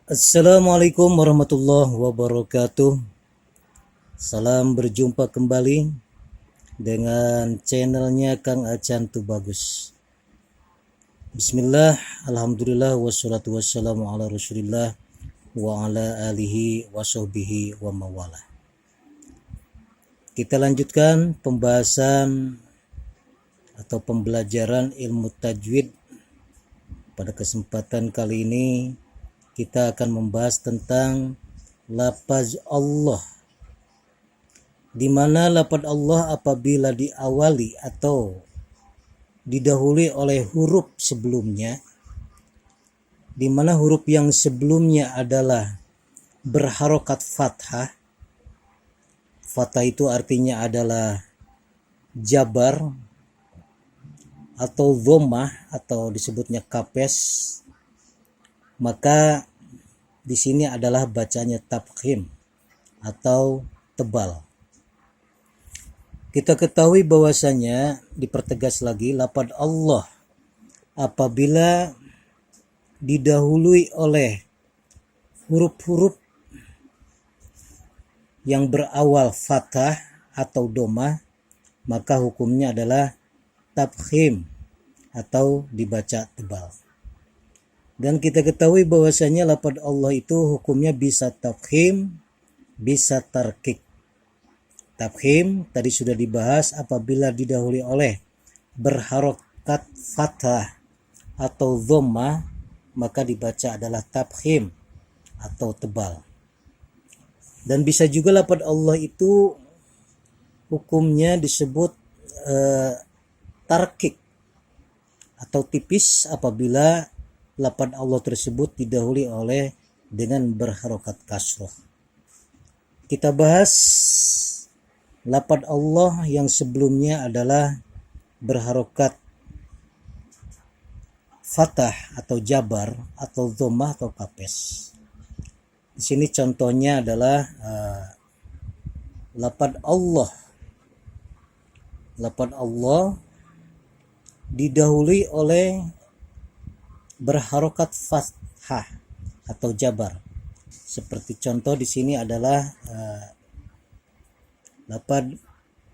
Assalamualaikum warahmatullahi wabarakatuh. Salam berjumpa kembali dengan channelnya Kang Acan Tu Bagus. Bismillah, alhamdulillah, wassalatu wassalamu ala rasulillah wa ala alihi wa sahbihi wa mawala. Kita lanjutkan pembahasan atau pembelajaran ilmu tajwid. Pada kesempatan kali ini kita akan membahas tentang lafaz Allah, di mana lafaz Allah apabila diawali atau didahului oleh huruf sebelumnya, di mana huruf yang sebelumnya adalah berharokat fathah. Fathah itu artinya adalah jabar atau dhammah atau disebutnya kapes. Maka di sini adalah bacanya tafkhim atau tebal. Kita ketahui bahwasanya, dipertegas lagi, lafaz Allah apabila didahului oleh huruf-huruf yang berawal fathah atau dhammah, maka hukumnya adalah tafkhim atau dibaca tebal. Dan kita ketahui bahwasanya lafaz Allah itu hukumnya bisa tafkhim, bisa tarkik. Tafkhim tadi sudah dibahas, apabila didahului oleh berharokat fathah atau dhammah, maka dibaca adalah tafkhim atau tebal. Dan bisa juga lafaz Allah itu hukumnya disebut tarkik atau tipis apabila lafaz Allah tersebut didahului oleh dengan berharokat kasroh. Kita bahas lafaz Allah yang sebelumnya adalah berharokat fathah atau jabar atau dhammah atau kapes. Di sini contohnya adalah lafaz Allah. Lafaz Allah didahului oleh berharokat fathah atau jabar. Seperti contoh di sini adalah lafaz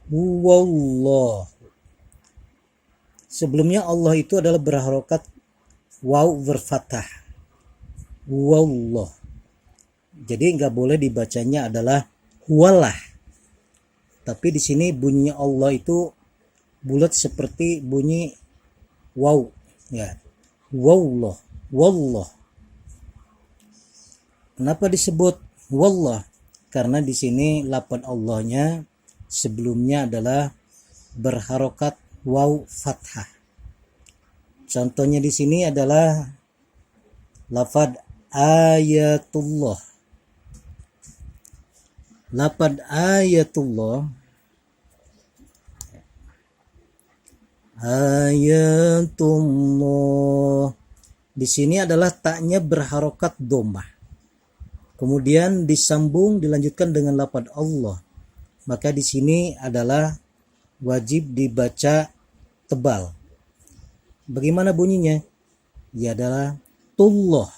huwallah. Sebelumnya Allah itu adalah berharokat waw berfathah. Huwallah. Jadi nggak boleh dibacanya adalah huwalah. Tapi di sini bunyinya Allah itu bulat seperti bunyi waw, ya. Wallah, wallah. Kenapa disebut wallah? Karena di sini lafaz Allahnya sebelumnya adalah berharokat waw fathah. Contohnya di sini adalah lafaz ayatullah. Lafaz ayatullah, ayatullah, di sini adalah taknya berharokat dhammah, kemudian disambung dilanjutkan dengan lafaz Allah, maka di sini adalah wajib dibaca tebal. Bagaimana bunyinya? Ya adalah tullah,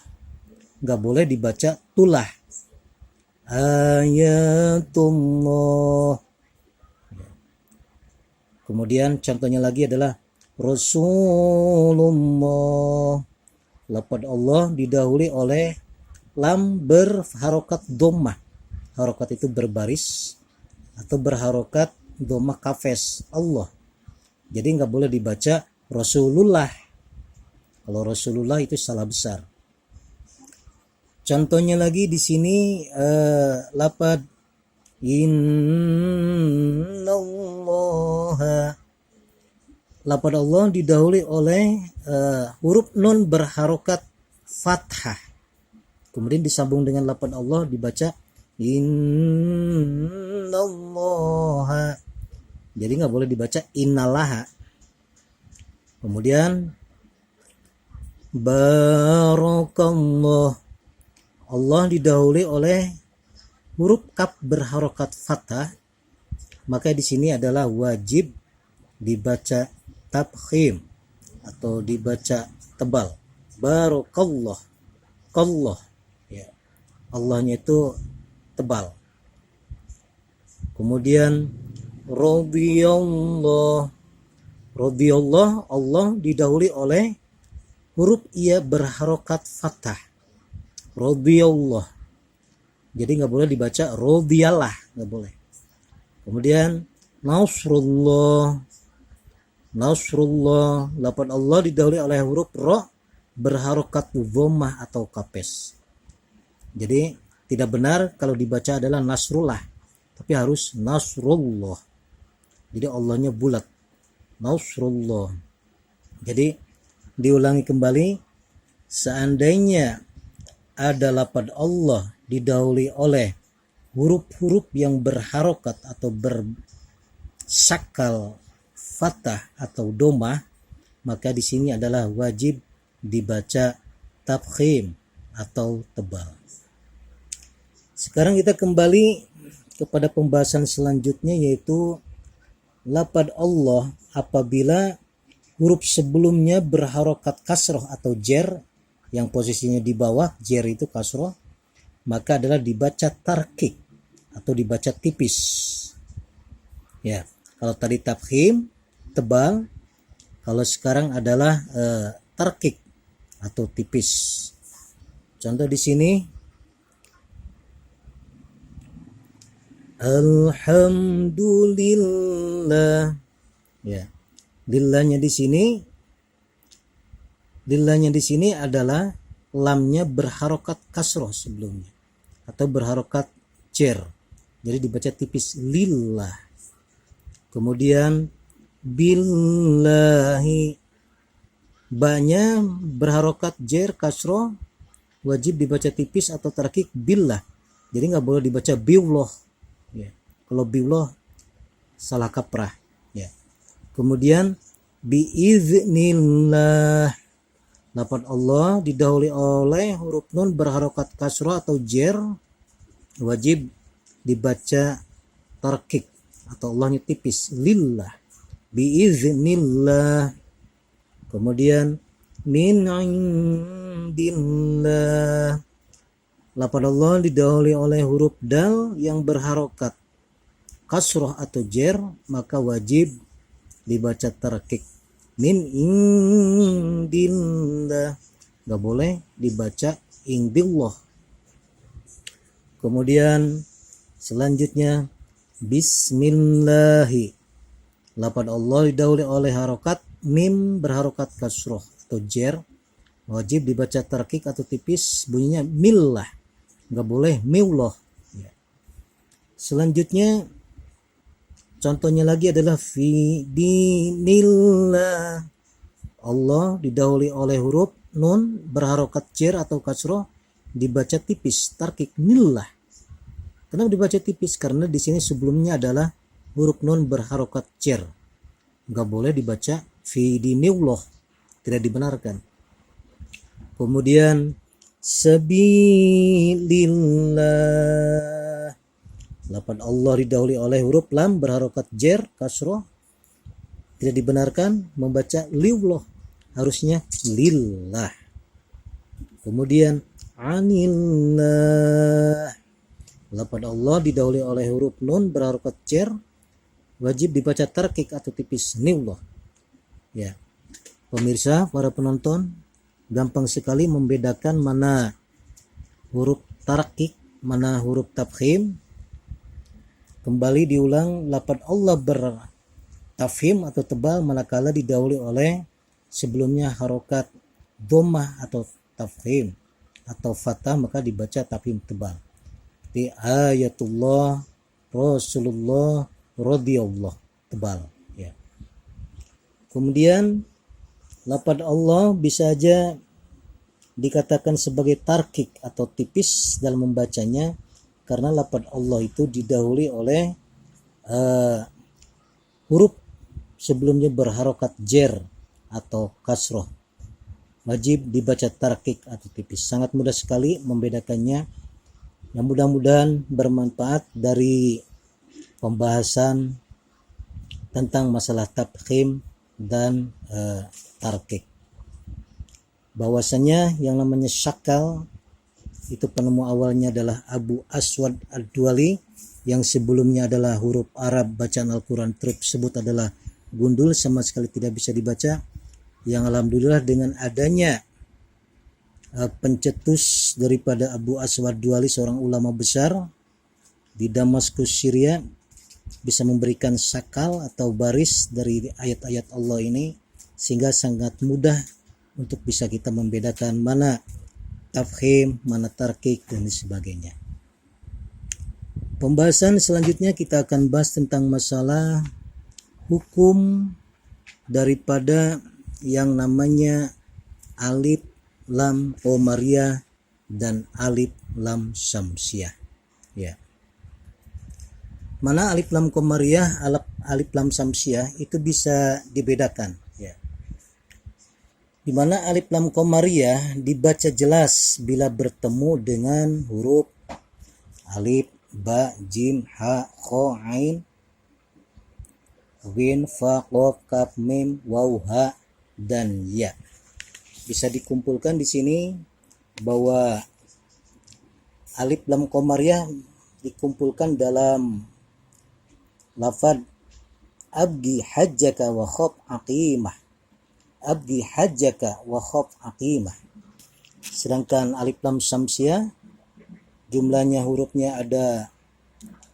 nggak boleh dibaca tulah. Ayatullah. Kemudian contohnya lagi adalah Rasulullah. Lafaz Allah didahului oleh lam berharokat dhammah. Harokat itu berbaris atau berharokat dhammah kafes Allah. Jadi nggak boleh dibaca Rasulullah. Kalau Rasulullah itu salah besar. Contohnya lagi di sini lafaz innallaha. Lafaz Allah didahului oleh huruf nun berharokat fathah. Kemudian disambung dengan lafaz Allah dibaca innallaha. Jadi nggak boleh dibaca innallaha. Kemudian barakallah. Allah didahului oleh huruf kaf berharokat fathah, maka di sini adalah wajib dibaca tafkhim atau dibaca tebal. Barakallah, kallah, ya. Allahnya itu tebal. Kemudian radhiyallahu, Allah didahului oleh huruf ia berharokat fathah. Radhiyallahu. Jadi nggak boleh dibaca radhiyallah, nggak boleh. Kemudian nasrullah, lafaz Allah didahului oleh huruf ra berharokat dhammah atau kapes. Jadi tidak benar kalau dibaca adalah nasrullah, tapi harus nasrullah. Jadi Allahnya bulat, nasrullah. Jadi diulangi kembali, seandainya ada lafaz Allah didahului oleh huruf-huruf yang berharokat atau bersakal fathah atau domah, maka di sini adalah wajib dibaca tafkhim atau tebal. Sekarang kita kembali kepada pembahasan selanjutnya, yaitu lafaz Allah apabila huruf sebelumnya berharokat kasroh atau jer, yang posisinya di bawah jer itu kasroh, maka adalah dibaca tarkik atau dibaca tipis. Ya, kalau tadi tafkhim tebal, kalau sekarang adalah tarkik atau tipis. Contoh di sini, alhamdulillah. Ya, lillahnya di sini adalah lamnya berharokat kasroh sebelumnya atau berharokat jer, jadi dibaca tipis lillah. Kemudian billahi, banya berharokat jer kasroh, wajib dibaca tipis atau tarkik billah, jadi nggak boleh dibaca billah. Ya, kalau billah salah kaprah. Ya. Kemudian biiznillah, lafaz Allah didahului oleh huruf nun berharokat kasroh atau jer, wajib dibaca tarkik atau Allahnya tipis lillah, biiznillah. Kemudian min indillah, lafaz Allah didahului oleh huruf dal yang berharokat kasroh atau jer, maka wajib dibaca tarkik min indillah, nggak boleh dibaca indillah. Kemudian selanjutnya bismillahi, lafaz Allah didahului oleh harokat mim berharokat kasroh atau jer, wajib dibaca tarkik atau tipis, bunyinya millah, nggak boleh miullah. Ya. Selanjutnya contohnya lagi adalah fi dinillah, Allah didahului oleh huruf nun berharokat jer atau kasroh, dibaca tipis tarkik nillah. Kenapa dibaca tipis? Karena di sini sebelumnya adalah huruf nun berharokat jer, nggak boleh dibaca fi dinillah, tidak dibenarkan. Kemudian sabilillah, lafaz Allah didahului oleh huruf lam berharokat jer kasroh, tidak dibenarkan membaca liullah, harusnya lillah. Kemudian anillah, lafaz Allah didahului oleh huruf nun berharokat jer, wajib dibaca tarkik atau tipis niullah. Ya, pemirsa, para penonton, gampang sekali membedakan mana huruf tarkik, mana huruf tafkhim. Kembali diulang, lafaz Allah bertafkhim atau tebal manakala didahului oleh sebelumnya harokat dhammah atau tafkhim atau fathah, maka dibaca tafkhim tebal. Di ayatullah, Rasulullah, radhiyallahu, tebal. Ya. Kemudian lafaz Allah bisa aja dikatakan sebagai tarkik atau tipis dalam membacanya, karena lafaz Allah itu didahului oleh huruf sebelumnya berharokat jer atau kasroh, wajib dibaca tarkik atau tipis. Sangat mudah sekali membedakannya. Yang mudah-mudahan bermanfaat dari pembahasan tentang masalah tafkhim dan tarkik. Bahwasanya yang namanya syakal itu penemu awalnya adalah Abu Aswad Ad-Duali, yang sebelumnya adalah huruf Arab bacaan Al-Quran tersebut adalah gundul, sama sekali tidak bisa dibaca, yang alhamdulillah dengan adanya pencetus daripada Abu Aswad Ad-Duali, seorang ulama besar di Damaskus, Syria, bisa memberikan sakal atau baris dari ayat-ayat Allah ini, sehingga sangat mudah untuk bisa kita membedakan mana tafkhim, mana tarkik, dan sebagainya. Pembahasan selanjutnya kita akan bahas tentang masalah hukum daripada yang namanya alif lam qamariyah dan alif lam syamsiyah. Ya. Mana alif lam qamariyah, alif lam syamsiyah itu bisa dibedakan. Ya. Di mana alif lam qamariyah dibaca jelas bila bertemu dengan huruf alif, ba, jim, ha, kho, ain, ghin, fa, qaf, kaf, mim, waw, ha, dan ya. Bisa dikumpulkan di sini bahwa alif lam qamariyah dikumpulkan dalam lafaz abdi hajjaka wa khaf aqimah. Abdi hajjaka wa khaf aqimah. Sedangkan alif lam syamsiyah jumlahnya hurufnya ada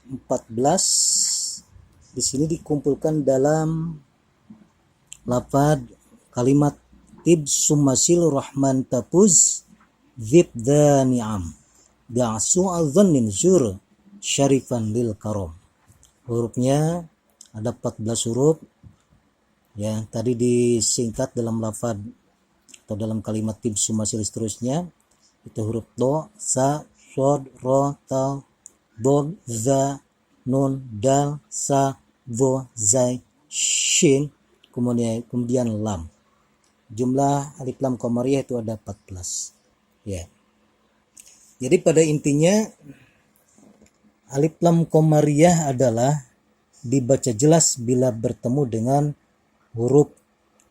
14. Di sini dikumpulkan dalam lafaz kalimat tib sumasil rahman tapuz zibda ni'am bi'asu al-dhannin zur syarifan lil karom. Hurufnya ada 14 huruf. Ya, tadi disingkat dalam lafaz atau dalam kalimat tib sumasil seterusnya itu huruf do, sa, sod, ro, ta, dod, za, nun, dal, sa, vo, zai, shin, kemudian lam. Jumlah alif lam qamariyah itu ada 14. Ya. Jadi pada intinya alif lam qamariyah adalah dibaca jelas bila bertemu dengan huruf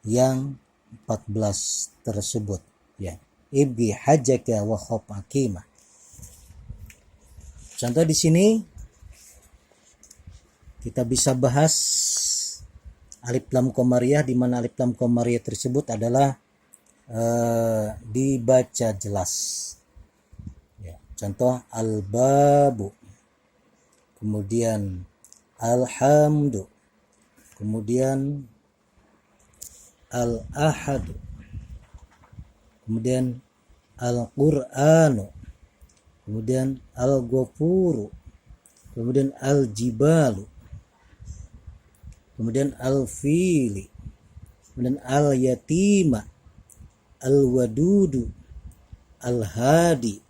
yang 14 tersebut. Ya. Ibgi hajjaka wa khaf aqimah. Contoh di sini kita bisa bahas alif lam qamariyah, di mana alif lam qamariyah tersebut adalah dibaca jelas. Ya, contoh al-babu, kemudian alhamdu, kemudian al-ahadu, kemudian al-qur'anu, kemudian al-ghafuru, kemudian al-jibalu, kemudian al-fili, kemudian al-yatima, al-wadudu, al-hadi,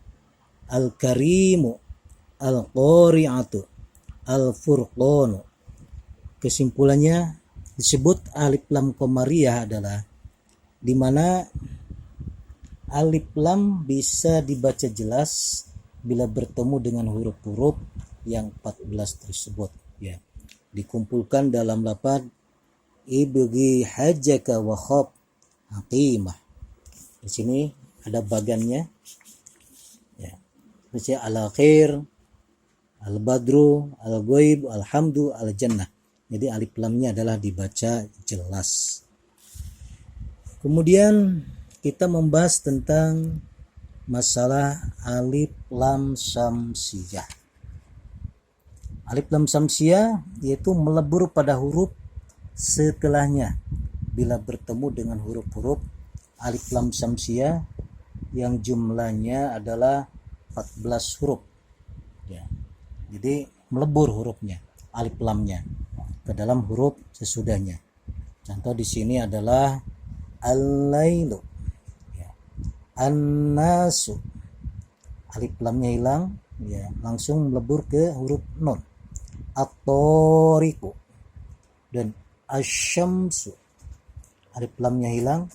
al-karimu, al-qari'atu, al-furqanu. Kesimpulannya disebut alif lam qamariyah adalah di mana alif lam bisa dibaca jelas bila bertemu dengan huruf-huruf yang 14 tersebut. Ya. Dikumpulkan dalam lafaz ibghi hajjaka wa khaf aqimah. Di sini ada bagannya. Ya. Misalnya al-akhir, al-badru, al-ghaib, alhamdu, al-jannah. Jadi alif lamnya adalah dibaca jelas. Kemudian kita membahas tentang masalah alif lam syamsiyah. Alif lam syamsiyah yaitu melebur pada huruf setelahnya bila bertemu dengan huruf-huruf alif lam syamsiyah yang jumlahnya adalah 14 huruf. Ya. Jadi melebur hurufnya, alif lamnya ke dalam huruf sesudahnya. Contoh di sini adalah al-lailu, ya. An-nasu, alif lamnya hilang, ya, langsung melebur ke huruf nun. At-tariqu dan asy-syamsu, alif lamnya hilang,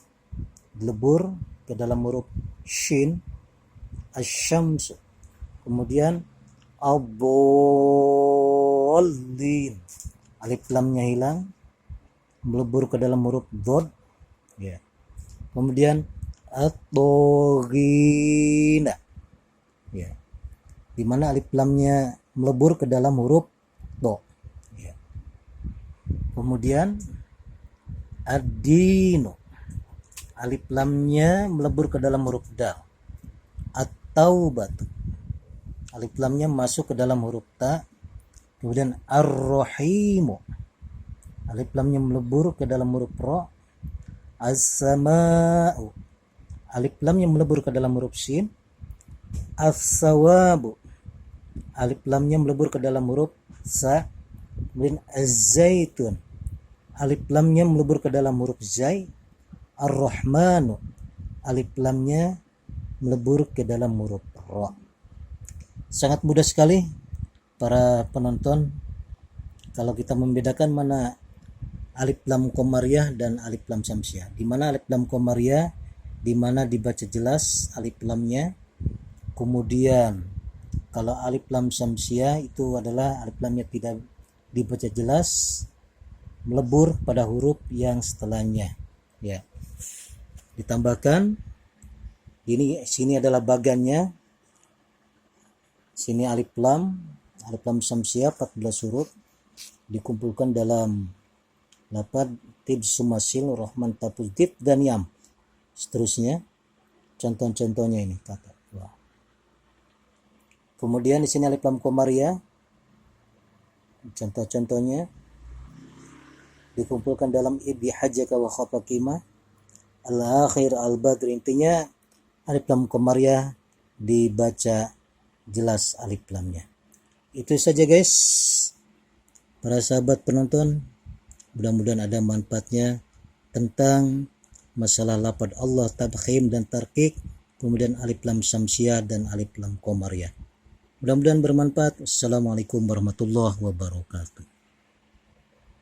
dilebur ke dalam huruf shin, asy-syamsu. Kemudian ad-dallin, alif lamnya hilang, melebur ke dalam huruf dhad, ya. Kemudian at-taghina, di mana alif lamnya melebur ke dalam huruf do. Ya. Kemudian ad-dinu, alif lamnya melebur ke dalam huruf dal. At-taubatu, alif lamnya masuk ke dalam huruf ta. Kemudian ar-rahimu, alif lamnya melebur ke dalam huruf ro. As-sama'u, alif lamnya melebur ke dalam huruf sin. As-sawabu, alif lamnya melebur ke dalam huruf sa. Kemudian az-zaitun, alif lamnya melebur ke dalam huruf zai. Ar-rahmanu, alif lamnya melebur ke dalam huruf ra. Sangat mudah sekali para penonton kalau kita membedakan mana alif lam qamariyah dan alif lam syamsiyah. Di mana alif lam qamariyah di mana dibaca jelas alif lamnya. Kemudian kalau alif lam syamsiyah itu adalah alif lamnya tidak dibaca jelas, melebur pada huruf yang setelahnya. Ya. Ditambahkan sini adalah bagannya. Sini alif lam syamsiyah 14 huruf dikumpulkan dalam lafaz tib sumasil rahman tapuz tib dan yam. Seterusnya contoh-contohnya ini kata. Wah. Kemudian di sini alif lam qamariyah. Contoh-contohnya dikumpulkan dalam ibi hajjaka wa khafakima al-akhir al-badr. Intinya alif lam qamariyah dibaca jelas alif lamnya. Itu saja guys, para sahabat penonton, mudah-mudahan ada manfaatnya tentang masalah lafaz Allah tabkhim dan tarqiq, kemudian alif lam syamsiyah dan alif lam qamariyah. Mudah-mudahan bermanfaat. Assalamualaikum warahmatullahi wabarakatuh.